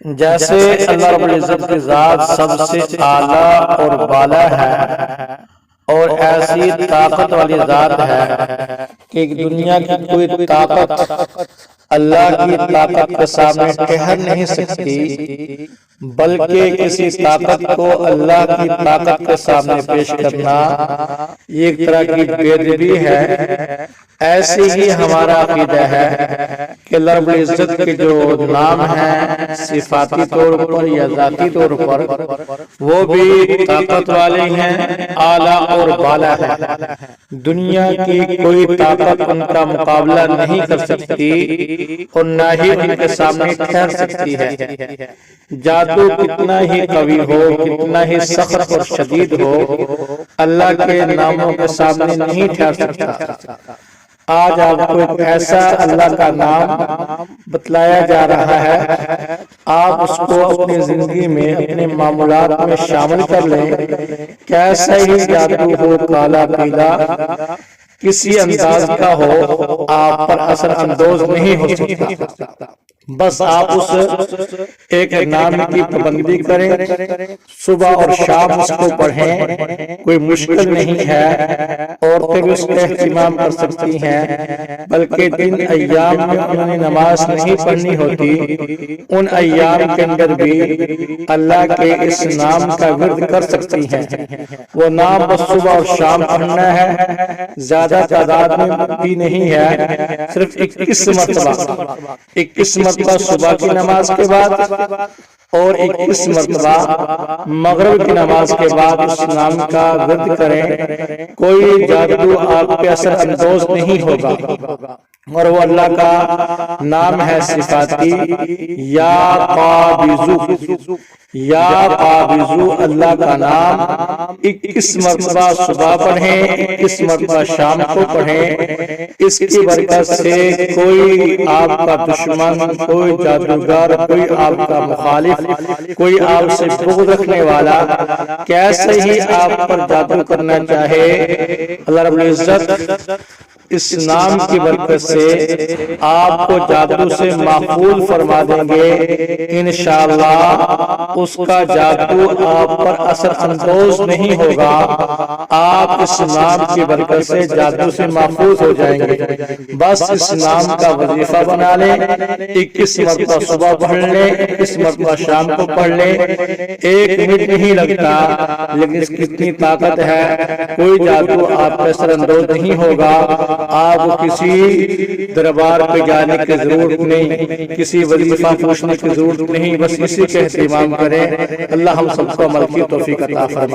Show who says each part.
Speaker 1: جیسے اللہ رب العزت کی ذات سب سے اعلیٰ اور بالا ہے اور ایسی طاقت والی ذات ہے کہ دنیا کی کوئی طاقت اللہ کی طاقت کے سامنے ٹھہر نہیں سکتی، بلکہ کسی طاقت کو اللہ کی طاقت کے سامنے پیش کرنا یہ ایک طرح کی بے ادبی ہے۔ ایسے ہی ہمارا عقیدہ ہے کہ اللہ رب العزت کے جو نام ہیں صفاتی طور پر یا ذاتی طور پر وہ بھی طاقت والے ہیں، اعلیٰ اور بالا ہے۔ دنیا کی کوئی طاقت ان کا مقابلہ نہیں کر سکتی اور نہ ہی ان کے سامنے ٹھہر سکتی ہے۔ جادو کتنا ہی قوی ہو، کتنا ہی سخت اور شدید ہو، اللہ کے ناموں کے سامنے نہیں ٹھہر سکتا۔ آج آپ کو ایک ایسا اللہ کا نام بتلایا جا رہا ہے، آپ اس کو اپنی زندگی میں اپنے معمولات میں شامل کر لیں، کیسا ہی جادو ہو، کالا پیلا کسی انداز کا ہو، آپ پر اثر اندوز نہیں ہو سکتا۔ بس آپ اس ایک نام کی پابندی کریں، صبح اور شام اس کو پڑھیں، کوئی مشکل نہیں ہے، عورتیں بھی اس کا اہتمام کر سکتی ہیں، بلکہ جن ایام میں انہوں نے نماز نہیں پڑھنی ہوتی ان ایام کے اندر بھی اللہ کے اس نام کا ورد کر سکتی ہیں۔ وہ نام بس صبح اور شام پڑھنا ہے، زیادہ تعداد میں بھی نہیں ہے، صرف 21 مرتبہ صبح کی نماز کے بعد اور 21 مرتبہ مغرب کی نماز کے بعد اس نام کا ورد کریں، کوئی جادو آپ پہ اثر اندوز نہیں ہوگا۔ اور وہ اللہ کا نام ہے صفاتی یا قابضو، یا قابضو اللہ کا نام 21 مرتبہ صبح پڑھیں، 21 مرتبہ شام کو پڑھیں۔ اس کی برکت سے کوئی آپ کا دشمن، کوئی جادوگر، کوئی آپ کا مخالف، کوئی آپ سے بغض رکھنے والا کیسے ہی آپ پر جادو کرنا چاہے، اللہ رب العزت اس نام کی برکت سے آپ کو جادو سے محفوظ فرما دیں گے۔ انشاءاللہ اس کا جادو آپ پر اثر اندوز نہیں ہوگا، آپ اس نام کی برکت سے جادو سے محفوظ ہو جائیں گے۔ بس اس نام کا وظیفہ بنا لیں، 21 مرتبہ صبح پڑھ لیں، 21 مرتبہ شام کو پڑھ لیں، 1 منٹ نہیں لگتا، لیکن اس کی اتنی طاقت ہے کوئی جادو آپ پر اثر اندوز نہیں ہوگا۔ آپ کسی دربار پہ جانے کی ضرورت نہیں، کسی وظیفہ پوچھنے کی ضرورت نہیں، بس اسی کے اہتمام کریں۔ اللہ ہم سب کو عمل کی توفیق عطا فرمائے۔